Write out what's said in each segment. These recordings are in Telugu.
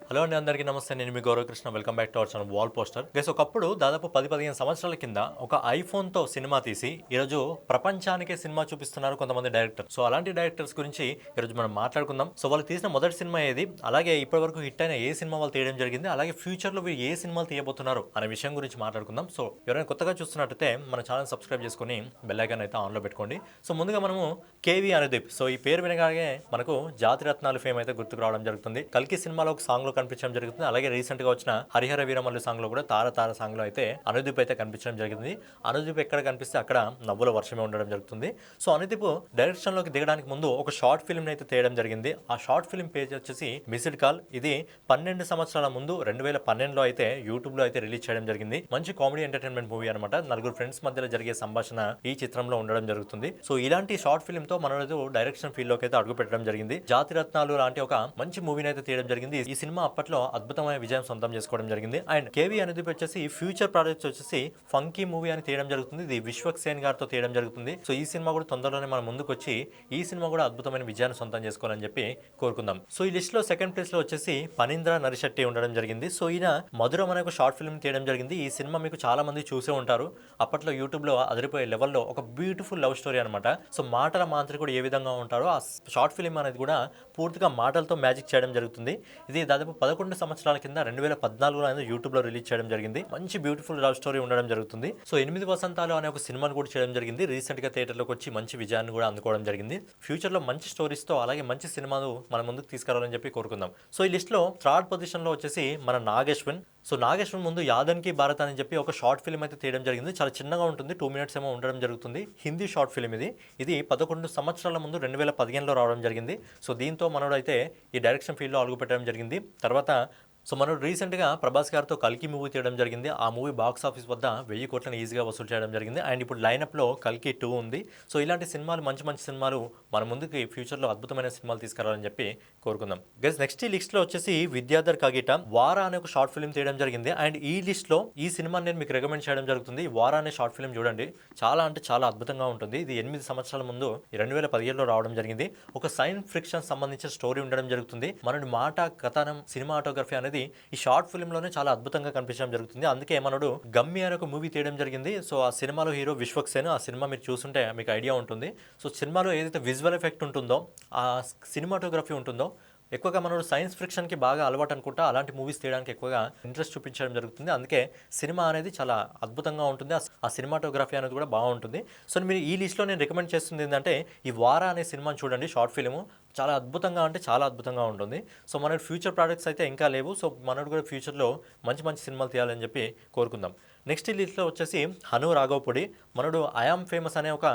హలో అండి, అందరికీ నమస్తే. నేను మీ Gauravkrishna. Welcome back to our channel wall poster. Guys, ఒకప్పుడు దాదాపు 10-15 సంవత్సరాల కింద ఒక ఐఫోన్తో సినిమా తీసి ఈరోజు ప్రపంచానికే సినిమా చూపిస్తున్నారు కొంతమంది డైరెక్టర్. సో అలాంటి డైరెక్టర్స్ గురించి ఈరోజు మనం మాట్లాడుకుందాం. సో వాళ్ళు తీసిన మొదటి సినిమా ఏది, అలాగే ఇప్పటివరకు హిట్ అయిన ఏ సినిమా వాళ్ళు తీయడం జరిగింది, అలాగే ఫ్యూచర్లో వీళ్ళు ఏ సినిమాలు తీయబోతున్నారు అనే విషయం గురించి మాట్లాడుకుందాం. సో ఎవరైనా కొత్తగా చూస్తున్నట్టయితే మన ఛానల్ సబ్స్క్రైబ్ చేసుకుని బెల్ ఐకాన్ అయితే ఆన్లో పెట్టుకోండి. సో ముందుగా మనము కేవీ అనుదీప్. సో ఈ పేరు వినగానే మనకు జాతిరత్నాలు ఫేమ్ అయితే గుర్తుకు రావడం జరుగుతుంది. కల్కి సినిమాలో ఒక సాంగ్ లో కనిపించడం జరుగుతుంది. అలాగే రీసెంట్ గా వచ్చిన హరిహర వీరమల్లు సాంగ్ లో కూడా తార తార సాంగ్ లో అయితే అనుదీప్ అయితే కనిపించడం జరిగింది. అనుదీప్ ఎక్కడ కనిపిస్తే అక్కడ నవ్వుల వర్షమే ఉండడం జరుగుతుంది. సో అనుదీప్ డైరెక్షన్ లోకి దిగడానికి ముందు ఒక షార్ట్ ఫిల్మ్ అయితే తీయడం జరిగింది. ఆ షార్ట్ ఫిల్మ్ పేజ్ వచ్చేసి మిస్డ్ కాల్. ఇది 12 సంవత్సరాల ముందు 2012లో అయితే యూట్యూబ్ లో అయితే రిలీజ్ చేయడం జరిగింది. మంచి కామెడీ ఎంటర్టైన్మెంట్ మూవీ అనమాట. నలుగురు ఫ్రెండ్స్ మధ్యలో జరిగే సంభాషణ ఈ చిత్రంలో ఉండడం జరుగుతుంది. సో ఇలాంటి షార్ట్ ఫిల్మ్ తో మన డైరెక్షన్ ఫీల్డ్ లోకి అయితే అడుగు పెట్టడం జరిగింది. జాతిరత్నాలు లాంటి ఒక మంచి మూవీని అయితే తీయడం జరిగింది. ఈ సినిమా అప్పట్లో అద్భుతమైన విజయం సొంతం చేసుకోవడం జరిగింది. అండ్ కేవీ అనుదీప్ వచ్చేసి ఫ్యూచర్ ప్రాజెక్ట్స్ వచ్చేసి ఫంకీ మూవీ అని తీయడం జరుగుతుంది. ఇది విశ్వక్ సేన్ గారితో తీయడం జరుగుతుంది. సో ఈ సినిమా కూడా తొందరలోనే మన ముందుకు వచ్చి ఈ సినిమా కూడా అద్భుతమైన విజయాన్ని సొంతం చేసుకోవాలని చెప్పి కోరుకుందాం. సో ఈ లిస్ట్ లో సెకండ్ ప్లేస్ లో వచ్చేసి పనీంద్ర నరిశెట్టి ఉండడం జరిగింది. సో ఈయన మధురం అనే ఒక షార్ట్ ఫిల్మ్ తీయడం జరిగింది. ఈ సినిమా మీకు చాలా మంది చూసే ఉంటారు. అప్పట్లో యూట్యూబ్ లో అదిరిపోయే లెవెల్లో ఒక బ్యూటిఫుల్ లవ్ స్టోరీ అనమాట. సో మాటల మాంత్రికుడు ఏ విధంగా ఉంటారో ఆ షార్ట్ ఫిల్మ్ అనేది కూడా పూర్తిగా మాటలతో మ్యాజిక్ చేయడం జరుగుతుంది. ఇది దాదాపు 11 సంవత్సరాల కింద 2014లో అనేది యూట్యూబ్లో రిలీజ్ చేయడం జరిగింది. మంచి బ్యూటిఫుల్ లవ్ స్టోరీ ఉండడం జరుగుతుంది. సో 8 వసంతాలు అనే ఒక సినిమాను కూడా చేయడం జరిగింది. రీసెంట్గా థియేటర్లోకి వచ్చి మంచి విజయాన్ని కూడా అందుకోవడం జరిగింది. ఫ్యూచర్లో మంచి స్టోరీస్తో అలాగే మంచి సినిమాలు మన ముందుకు తీసుకురావాలని చెప్పి కోరుకుందాం. సో ఈ లిస్ట్లో థర్డ్ పొజిషన్లో వచ్చేసి మన నాగేశ్వన్. సో నాగేశ్వర్ ముందు యాదన్కి భారత్ అని చెప్పి ఒక షార్ట్ ఫిల్మ్ అయితే తీయడం జరిగింది. చాలా చిన్నగా ఉంటుంది, 2 మినిట్స్ ఏమో ఉండడం జరుగుతుంది. హిందీ షార్ట్ ఫిల్మ్ ఇది 11 సంవత్సరాల ముందు 2015లో రావడం జరిగింది. సో దీంతో మనోడు అయితే ఈ డైరెక్షన్ ఫీల్డ్లో అడుగు పెట్టడం జరిగింది. తర్వాత మనోడు రీసెంట్గా ప్రభాస్ గారితో కల్కి మూవీ తీయడం జరిగింది. ఆ మూవీ బాక్స్ ఆఫీస్ వద్ద 1000 కోట్లను ఈజీగా వసూలు చేయడం జరిగింది. అండ్ ఇప్పుడు లైనప్లో కల్కి 2 ఉంది. సో ఇలాంటి సినిమాలు మంచి మంచి సినిమాలు మన ముందుకి ఫ్యూచర్లో అద్భుతమైన సినిమాలు తీసుకురావాలని చెప్పి కోరుకుందాం. గైస్, నెక్స్ట్ ఈ లిస్ట్లో వచ్చేసి విద్యాధర్ కాగిట వారా అనే ఒక షార్ట్ ఫిల్మ్ తీయడం జరిగింది. అండ్ ఈ లిస్ట్లో ఈ సినిమాని నేను మీకు రికమెండ్ చేయడం జరుగుతుంది. వారా అనే షార్ట్ ఫిల్మ్ చూడండి, చాలా అంటే చాలా అద్భుతంగా ఉంటుంది. ఇది 8 సంవత్సరాల ముందు 2015లో రావడం జరిగింది. ఒక సైన్స్ ఫిక్షన్ సంబంధించిన స్టోరీ ఉండడం జరుగుతుంది. మనడి మాట, కథనం, సినిమాటోగ్రఫీ అనేది ఈ షార్ట్ ఫిల్మ్ లోనే చాలా అద్భుతంగా కనిపించడం జరుగుతుంది. అందుకే మనడు గమ్మి అనే ఒక మూవీ తీయడం జరిగింది. సో ఆ సినిమాలో హీరో విశ్వక్ సేన్. ఆ సినిమా మీరు చూస్తుంటే మీకు ఐడియా ఉంటుంది. సో సినిమాలో ఏదైతే విజువల్ ఎఫెక్ట్ ఉంటుందో, ఆ సినిమాటోగ్రఫీ ఉంటుందో, ఎక్కువగా మనోడు సైన్స్ ఫిక్షన్కి బాగా అలవాటు అనుకుంటా అలాంటి మూవీస్ తీయడానికి ఎక్కువగా ఇంట్రెస్ట్ చూపించడం జరుగుతుంది. అందుకే సినిమా అనేది చాలా అద్భుతంగా ఉంటుంది. ఆ సినిమాటోగ్రఫీ అనేది కూడా బాగుంటుంది. సో మీరు ఈ లిస్ట్లో నేను రికమెండ్ చేస్తుంది ఏంటంటే ఈ వారా అనే సినిమాని చూడండి. షార్ట్ ఫిల్మ్ చాలా అద్భుతంగా అంటే చాలా అద్భుతంగా ఉంటుంది. సో మన ఫ్యూచర్ ప్రాజెక్ట్స్ అయితే ఇంకా లేవు. సో మనోడు కూడా ఫ్యూచర్లో మంచి మంచి సినిమాలు తీయాలని చెప్పి కోరుకుందాం. నెక్స్ట్ ఈ లిస్ట్లో వచ్చేసి హను రాఘవపూడి. మనోడు ఐఆమ్ ఫేమస్ అనే ఒక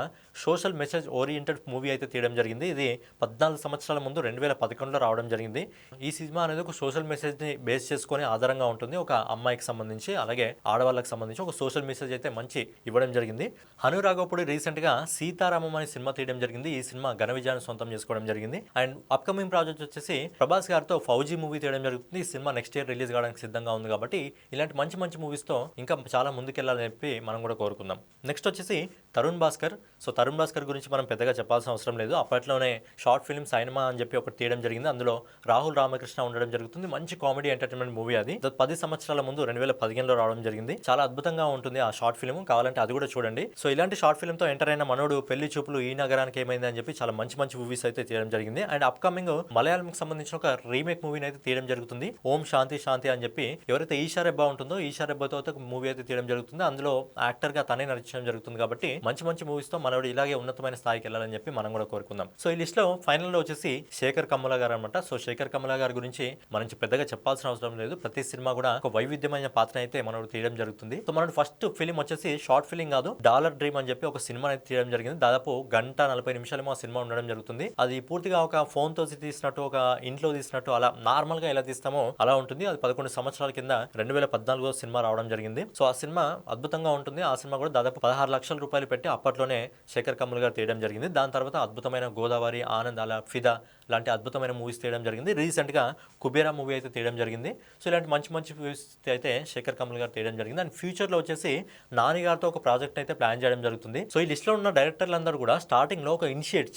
సోషల్ మెసేజ్ ఓరియంటెడ్ మూవీ అయితే తీయడం జరిగింది. ఇది 14 సంవత్సరాల ముందు 2011లో రావడం జరిగింది. ఈ సినిమా అనేది ఒక సోషల్ మెసేజ్ని బేస్ చేసుకొని ఆధారంగా ఉంటుంది. ఒక అమ్మాయికి సంబంధించి అలాగే ఆడవాళ్ళకి సంబంధించి ఒక సోషల్ మెసేజ్ అయితే మంచి ఇవ్వడం జరిగింది. హను రాఘవపూడి రీసెంట్గా సీతారామం అనే సినిమా తీయడం జరిగింది. ఈ సినిమా ఘన విజయాన్ని సొంతం చేసుకోవడం జరిగింది. అండ్ అప్కమింగ్ ప్రాజెక్ట్ వచ్చేసి ప్రభాస్ గారితో ఫౌజీ మూవీ తీయడం జరుగుతుంది. ఈ సినిమా నెక్స్ట్ ఇయర్ రిలీజ్ కావడానికి సిద్ధంగా ఉంది. కాబట్టి ఇలాంటి మంచి మంచి మూవీస్తో ఇంకా చాలా ముందుకెళ్లాలని చెప్పి మనం కూడా కోరుకుందాం. నెక్స్ట్ వచ్చేసి తరుణ్ భాస్కర్. సో తరుణ్ భాస్కర్ గురించి మనం పెద్దగా చెప్పాల్సిన అవసరం లేదు. అప్పట్లోనే షార్ట్ ఫిల్మ్ సైనిమా అని చెప్పి ఒకటి తీయడం జరిగింది. అందులో రాహుల్ రామకృష్ణ ఉండడం జరుగుతుంది. మంచి కామెడీ ఎంటర్టైన్మెంట్ మూవీ అది 10 సంవత్సరాల ముందు 2015లో రావడం జరిగింది. చాలా అద్భుతంగా ఉంటుంది ఆ షార్ట్ ఫిల్మ్. కావాలంటే అది కూడా చూడండి. సో ఇలాంటి షార్ట్ ఫిల్మ్ తో ఎంటర్ అయిన మనోడు పెళ్లి చూపులు, ఈ నగరానికి ఏమైంది అని చెప్పి చాలా మంచి మంచి మూవీస్ అయితే తీయడం జరిగింది. అండ్ అప్కమింగ్ మలయాళంకి సంబంధించిన ఒక రీమేక్ మూవీని అయితే తీయడం జరుగుతుంది. ఓం శాంతి శాంతి అని చెప్పి ఎవరైతే ఈషా రెబ్బా ఉంటుందో ఈషా రెబ్బాతో మూవీ అయితే తీయడం జరుగుతుంది. అందులో యాక్టర్ గా తనే నటించడం జరుగుతుంది. కాబట్టి మంచి మంచి మూవీస్ తో మనోడు ఇలాగే ఉన్నతమైన స్థాయికి వెళ్ళాలని చెప్పి మనం కూడా కోరుకుందాం. సో ఈ లిస్ట్ లో ఫైనల్ లో వచ్చేసి శేఖర్ కమ్ముల గారు అనమాట. సో శేఖర్ కమ్ముల గారి గురించి మనం పెద్దగా చెప్పాల్సిన అవసరం లేదు. ప్రతి సినిమా కూడా ఒక వైవిధ్యమైన పాత్ర అయితే మనోడు తీయడం జరుగుతుంది. సో మనోడు ఫస్ట్ ఫిలిం వచ్చేసి షార్ట్ ఫిలిం కాదు, డాలర్ డ్రీమ్ అని చెప్పి ఒక సినిమా అయితే తీయడం జరిగింది. దాదాపు 1:40 ఆ సినిమా ఉండడం జరుగుతుంది. అది పూర్తిగా ఒక ఫోన్ తో తీసినట్టు, ఒక ఇంట్లో తీసినట్టు, అలా నార్మల్ గా ఎలా తీస్తామో అలా ఉంటుంది. అది 11 సంవత్సరాల కింద 2014లో సినిమా రావడం జరిగింది. సో ఆ ఆ సినిమా అద్భుతంగా ఉంటుంది. ఆ సినిమా కూడా దాదాపు 16 లక్షల రూపాయలు పెట్టి అప్పట్లోనే శేఖర్ కమ్ముల్ గారు తీయడం జరిగింది. దాని తర్వాత అద్భుతమైన 'గోదావరి', 'ఆనంద్', అలా 'ఫిదా' లాంటి అద్భుతమైన మూవీస్ తీయడం జరిగింది. రీసెంట్‌గా 'కుబేరా' మూవీ అయితే తీయడం జరిగింది. సో ఇలాంటి మంచి మంచి మూవీస్ అయితే శేఖర్ కమ్ముల్ గారు తీయడం జరిగింది. అండ్ ఫ్యూచర్‌లో వచ్చేసి నాని గారితో ఒక ప్రాజెక్ట్ అయితే ప్లాన్ చేయడం జరుగుతుంది. సో ఈ లిస్ట్‌లో ఉన్న డైరెక్టర్లందరూ కూడా స్టార్టింగ్‌లో ఒక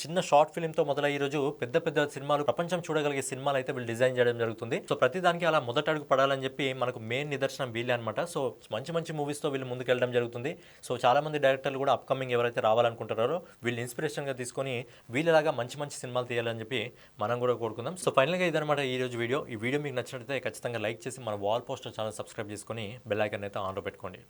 చిన్న షార్ట్ ఫిల్మ్‌తో మొదలై ఈ రోజు పెద్ద పెద్ద సినిమాలు, ప్రపంచం చూడగలిగే సినిమాలు అయితే వీళ్ళు డిజైన్ చేయడం జరుగుతుంది. సో ప్రతి దానికి అలా మొదట అడుగు పడాలని చెప్పి మనకు మెయిన్ నిదర్శనం వీళ్ళే అనమాట. సో మంచి మంచి మూవీస్‌తో వీళ్ళు ముందుకెళ్ళడం జరుగుతుంది. సో చాలా మంది డైరెక్టర్లు కూడా అప్‌కమింగ్ ఎవరైతే రావాలనుకుంటున్నారో వీళ్ళు ఇన్స్పిరేషన్‌గా తీసుకొని వీళ్ళలాగా మంచి మంచి సినిమాలు తీయాలని చెప్పి మనం కూడా కోరుకుందాం. సో ఫైనల్‌గా ఇదనమాట ఈ రోజు వీడియో. ఈ వీడియో మీకు నచ్చినట్లయితే ఖచ్చితంగా లైక్ చేసి మన వాల్ పోస్టర్ ఛానల్ సబ్స్క్రైబ్ చేసుకొని బెల్ ఐకాన్ అయితే ఆన్‌లో పెట్టుకోండి.